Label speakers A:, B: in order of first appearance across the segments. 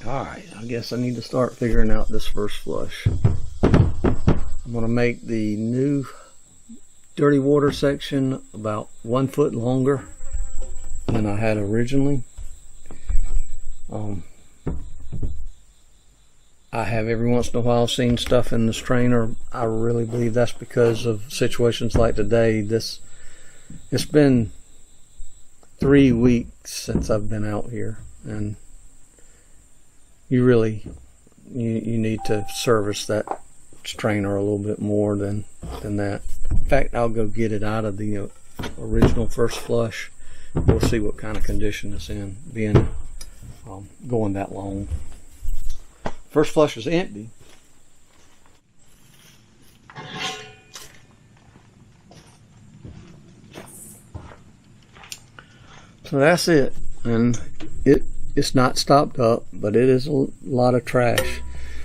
A: Alright, I guess I need to start figuring out this first flush. I'm going to make the new dirty water section about 1 foot longer than I had originally. I have every once in a while seen stuff in this trainer. I really believe that's because of situations like today. It's been 3 weeks since I've been out here, and you need to service that strainer a little bit more than that. In fact, I'll go get it out of the original first flush. We'll see what kind of condition it's in, being going that long. First flush is empty. So that's it, and it's not stopped up, but it is a lot of trash.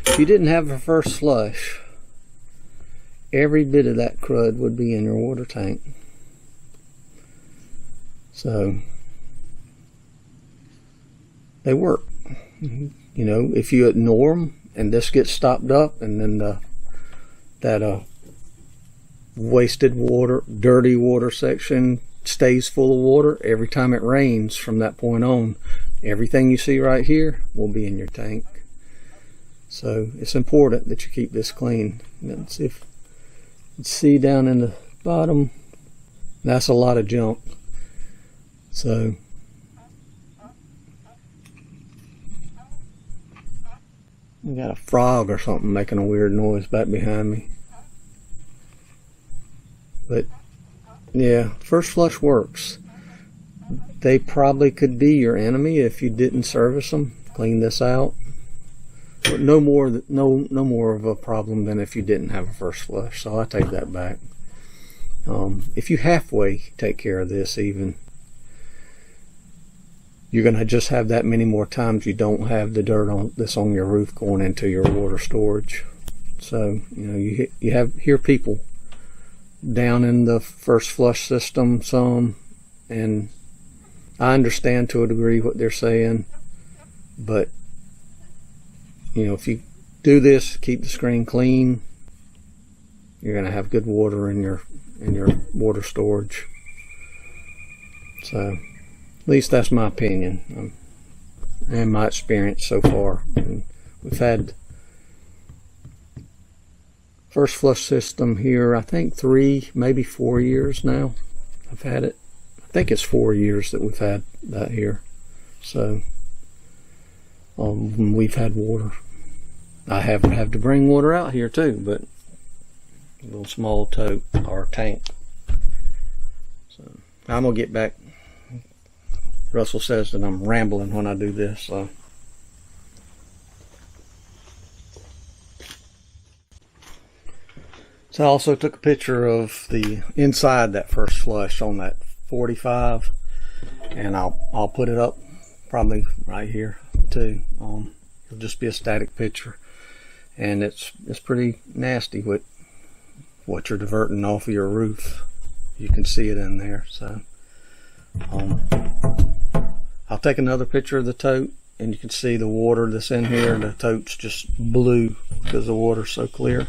A: If you didn't have a first flush, every bit of that crud would be in your water tank. So they work. You know, if you ignore them and this gets stopped up, and then that wasted water, dirty water section stays full of water, every time it rains from that point on, everything you see right here will be in your tank. So it's important that you keep this clean. Let's see if you can see down in the bottom, that's a lot of junk. So we got a frog or something making a weird noise back behind me. But yeah, first flush works. They probably could be your enemy if you didn't service them. Clean this out. But no more of a problem than if you didn't have a first flush. So I take that back. If you halfway take care of this, even, you're going to just have that many more times you don't have the dirt that's on your roof going into your water storage. So, you know, you hear people down in the first flush system some, and I understand to a degree what they're saying, but you know, if you do this, keep the screen clean, you're going to have good water in your water storage. So at least that's my opinion and my experience so far. And we've had first flush system here, I think 3, maybe 4 years now. I've had it. I think it's 4 years that we've had that here. So we've had water. I have to bring water out here too, but a little small tote or tank. So I'm gonna get back. Russell says that I'm rambling when I do this, so. So I also took a picture of the inside that first flush on that 45, and I'll put it up probably right here too. It'll just be a static picture, and it's pretty nasty with what you're diverting off of your roof. You can see it in there. So I'll take another picture of the tote, and you can see the water that's in here. The tote's just blue because the water's so clear.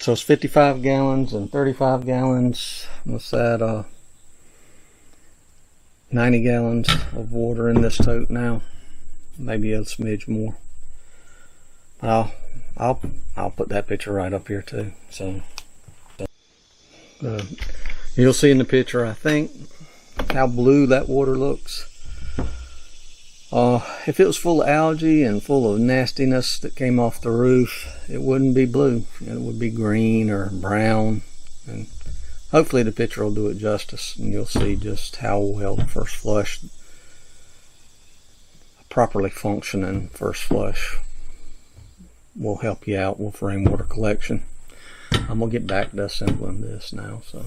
A: So it's 55 gallons and 35 gallons. What's that? 90 gallons of water in this tote now. Maybe a smidge more. I'll put that picture right up here too. So you'll see in the picture, I think, how blue that water looks. If it was full of algae and full of nastiness that came off the roof, it wouldn't be blue. It would be green or brown. And hopefully the picture will do it justice, and you'll see just how well the first flush, a properly functioning first flush, will help you out with rainwater collection. I'm gonna get back to assembling this now. So.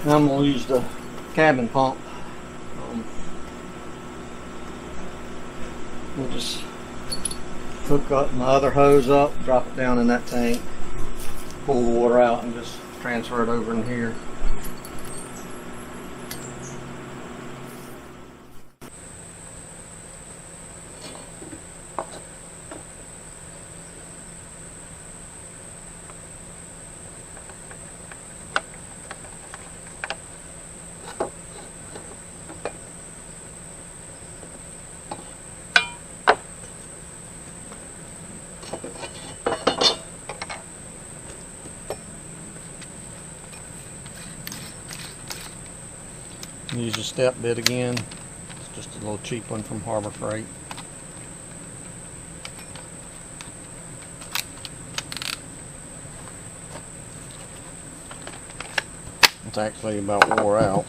A: Now I'm going to use the cabin pump. We'll just hook up my other hose up, drop it down in that tank, pull the water out, and just transfer it over in here. Use a step bit again. It's just a little cheap one from Harbor Freight. It's actually about wore out.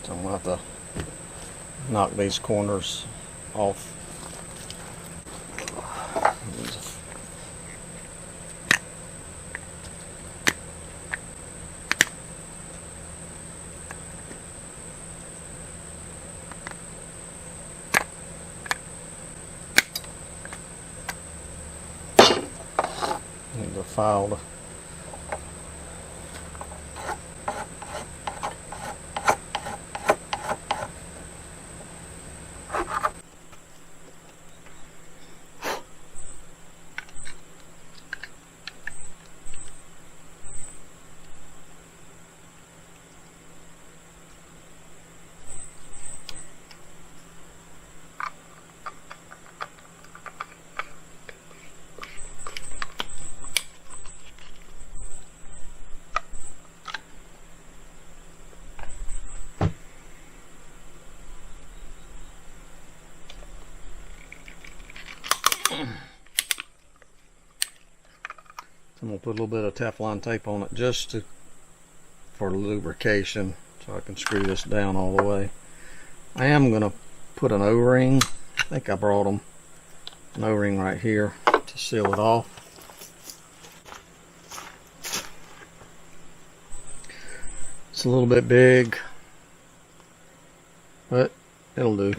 A: I'm going to have to knock these corners off. Need the file to I'm going to put a little bit of Teflon tape on it just for lubrication, so I can screw this down all the way. I am going to put an O-ring. I think I brought them. An O-ring right here to seal it off. It's a little bit big, but it'll do.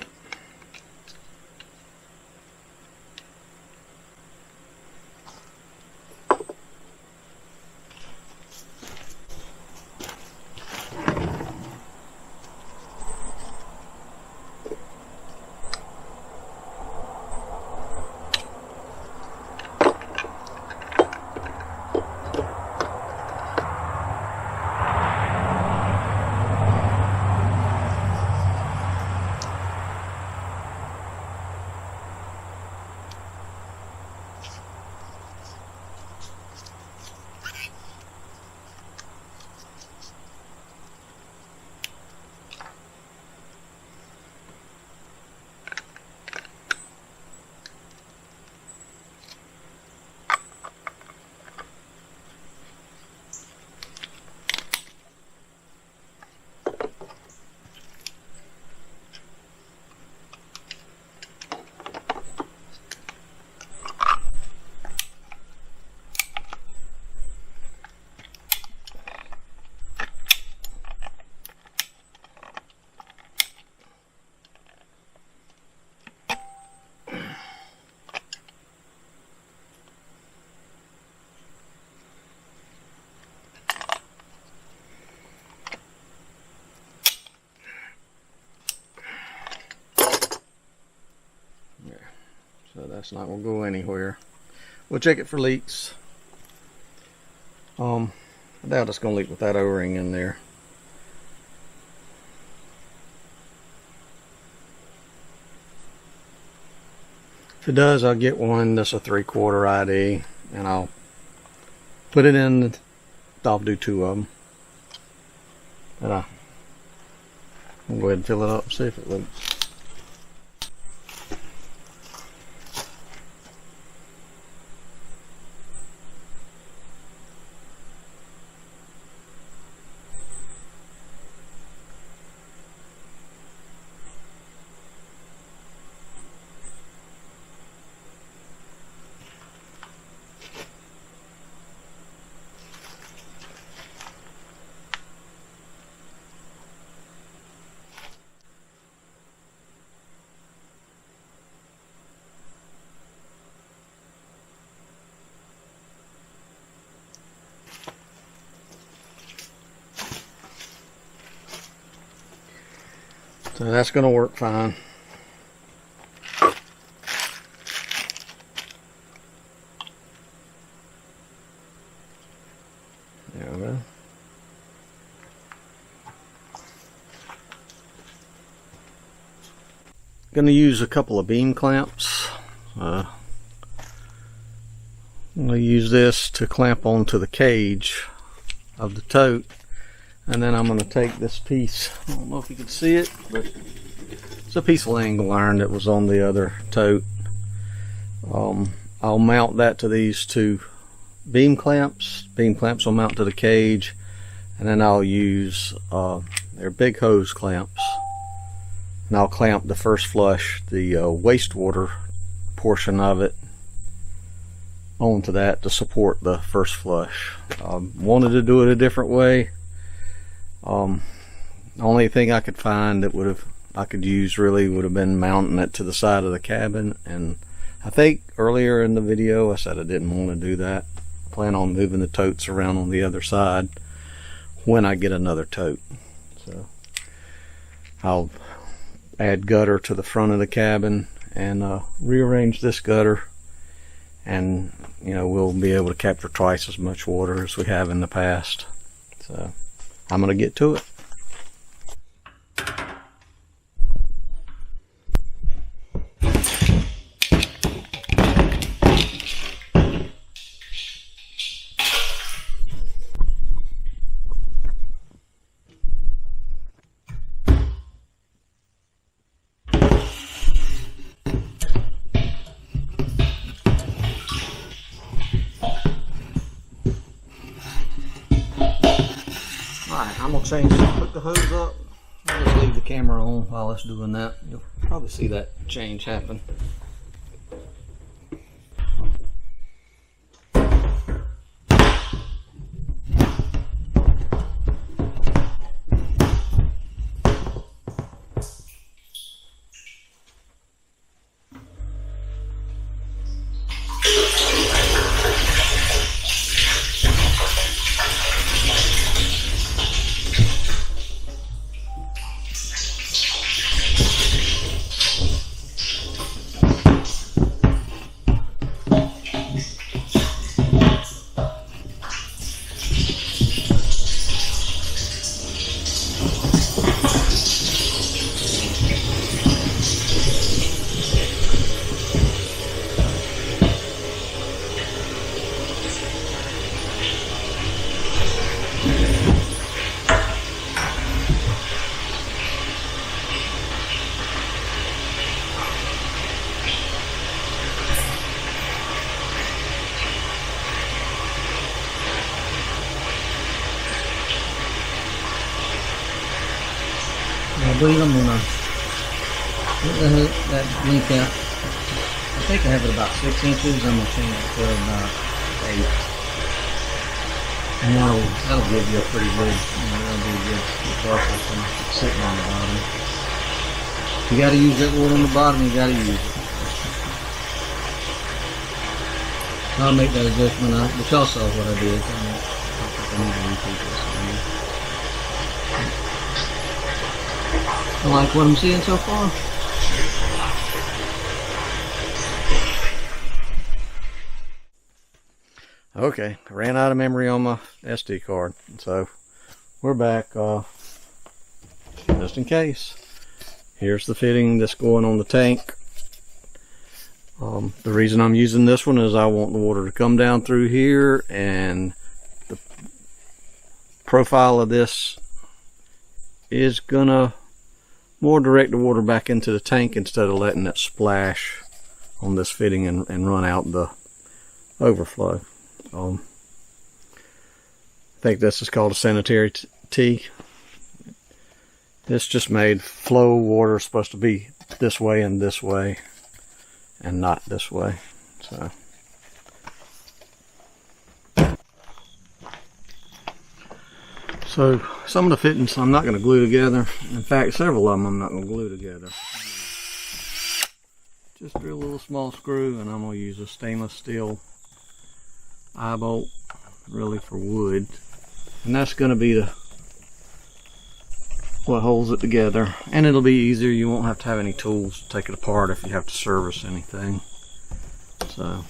A: so that's not gonna go anywhere. We'll check it for leaks. I doubt it's gonna leak with that O-ring in there. If it does, I'll get one that's a 3/4 ID, and I'll put it in. I'll do 2 of them. And I'll go ahead and fill it up, see if it leaks. So that's going to work fine. There we go. Going to use a couple of beam clamps. I'm going to use this to clamp onto the cage of the tote. And then I'm going to take this piece, I don't know if you can see it, but it's a piece of angle iron that was on the other tote. I'll mount that to these 2 beam clamps. Beam clamps will mount to the cage, and then I'll use their big hose clamps. And I'll clamp the first flush, the wastewater portion of it, onto that to support the first flush. Wanted to do it a different way. The only thing I could find that I could use really would have been mounting it to the side of the cabin, and I think earlier in the video I said I didn't want to do that. I plan on moving the totes around on the other side when I get another tote. So I'll add gutter to the front of the cabin and rearrange this gutter, and we'll be able to capture twice as much water as we have in the past. So I'm going to get to it. I'm going to change, put the hose up. I'll just leave the camera on while it's doing that. You'll probably see that change happen. I believe I'm gonna that length out. I think I have it about 6 inches. I'm gonna change it to about 8, and that'll give you a pretty good, that'll be a good surface and it's sitting on the bottom. You got to use that wood on the bottom. You got to use it. I'll make that adjustment out, but y'all saw what I did. I need to repeat this. I like what I'm seeing so far. Okay, I ran out of memory on my SD card, so we're back. Just in case, here's the fitting that's going on the tank. The reason I'm using this one is I want the water to come down through here, and the profile of this is gonna more direct the water back into the tank instead of letting it splash on this fitting and run out the overflow. I think this is called a Sanitary tee. This just made flow water supposed to be this way and not this way. So some of the fittings I'm not going to glue together. In fact, several of them I'm not going to glue together. Just drill a little small screw, and I'm going to use a stainless steel eye bolt, really for wood, and that's going to be what holds it together, and it'll be easier. You won't have to have any tools to take it apart if you have to service anything. So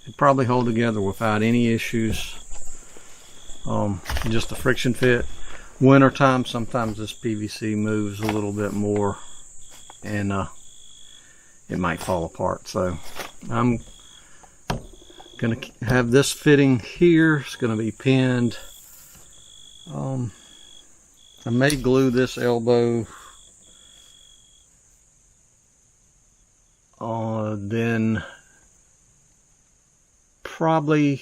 A: it'd probably hold together without any issues. Just a friction fit. Winter time, sometimes this PVC moves a little bit more, and it might fall apart. So I'm gonna have this fitting here. It's gonna be pinned. I may glue this elbow, then probably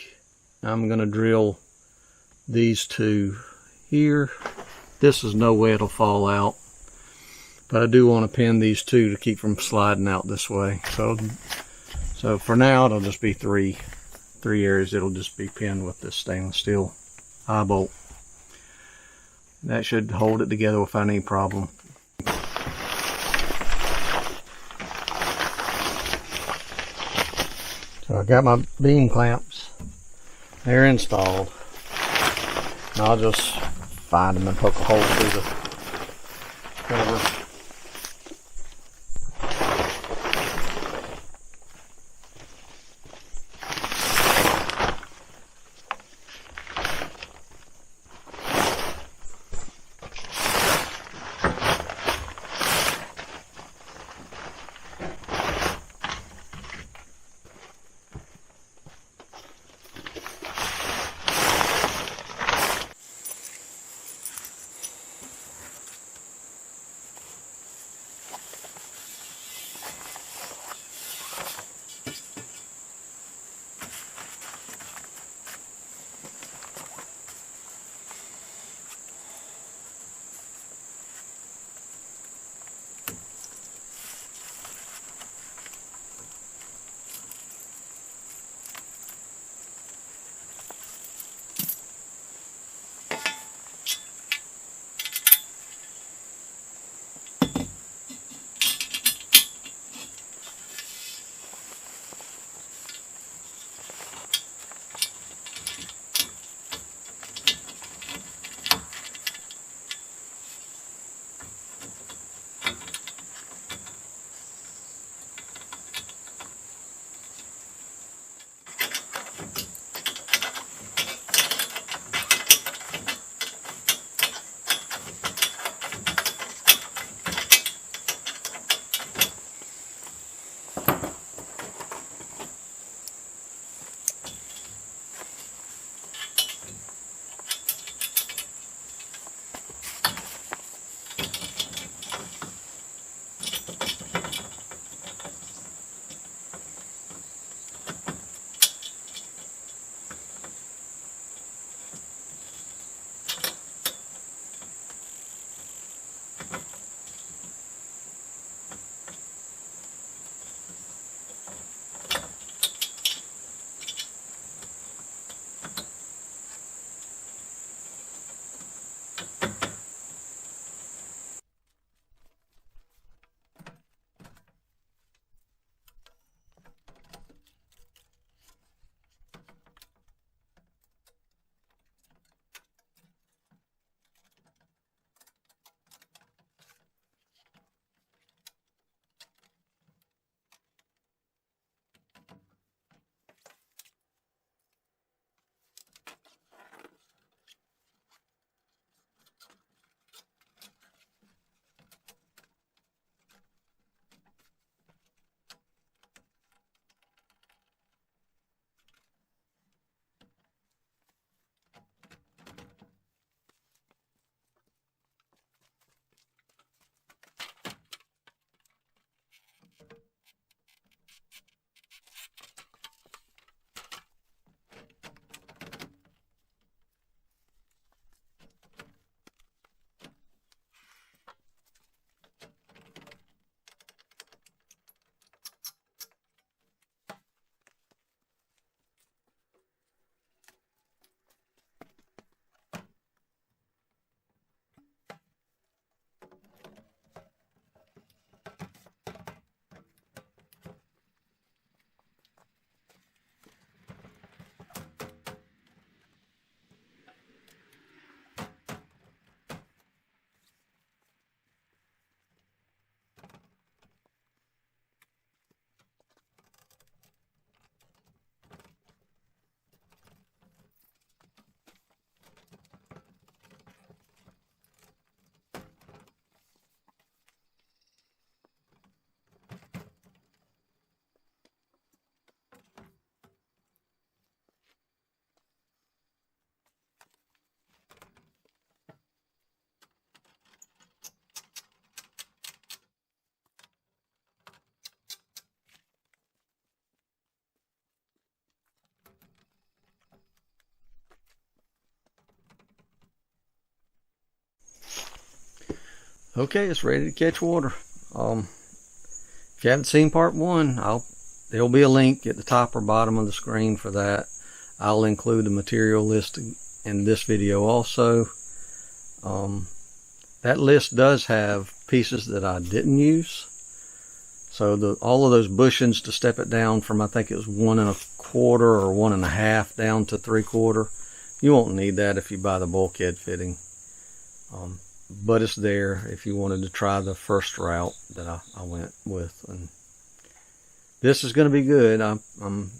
A: I'm gonna drill these two here. This is no way it'll fall out, but I do want to pin these two to keep from sliding out this way. So for now it'll just be three areas. It'll just be pinned with this stainless steel eye bolt. That should hold it together without any problem. So I got my beam clamps. They're installed. And I'll just find them and poke a hole through the cover. Okay, it's ready to catch water. If you haven't seen part 1, there'll be a link at the top or bottom of the screen for that. I'll include the material list in this video also. That list does have pieces that I didn't use. So all of those bushings to step it down from, I think it was 1 1/4 or 1 1/2 down to 3/4. You won't need that if you buy the bulkhead fitting. But it's there if you wanted to try the first route that I went with. And this is going to be good. I'm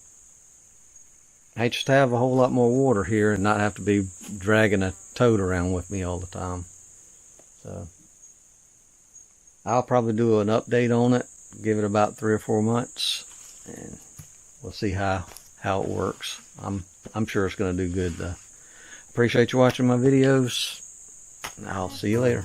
A: anxious to have a whole lot more water here and not have to be dragging a tote around with me all the time. So I'll probably do an update on it, give it about 3 or 4 months, and we'll see how it works. I'm sure it's going to do good though. Appreciate you watching my videos. I'll see you later.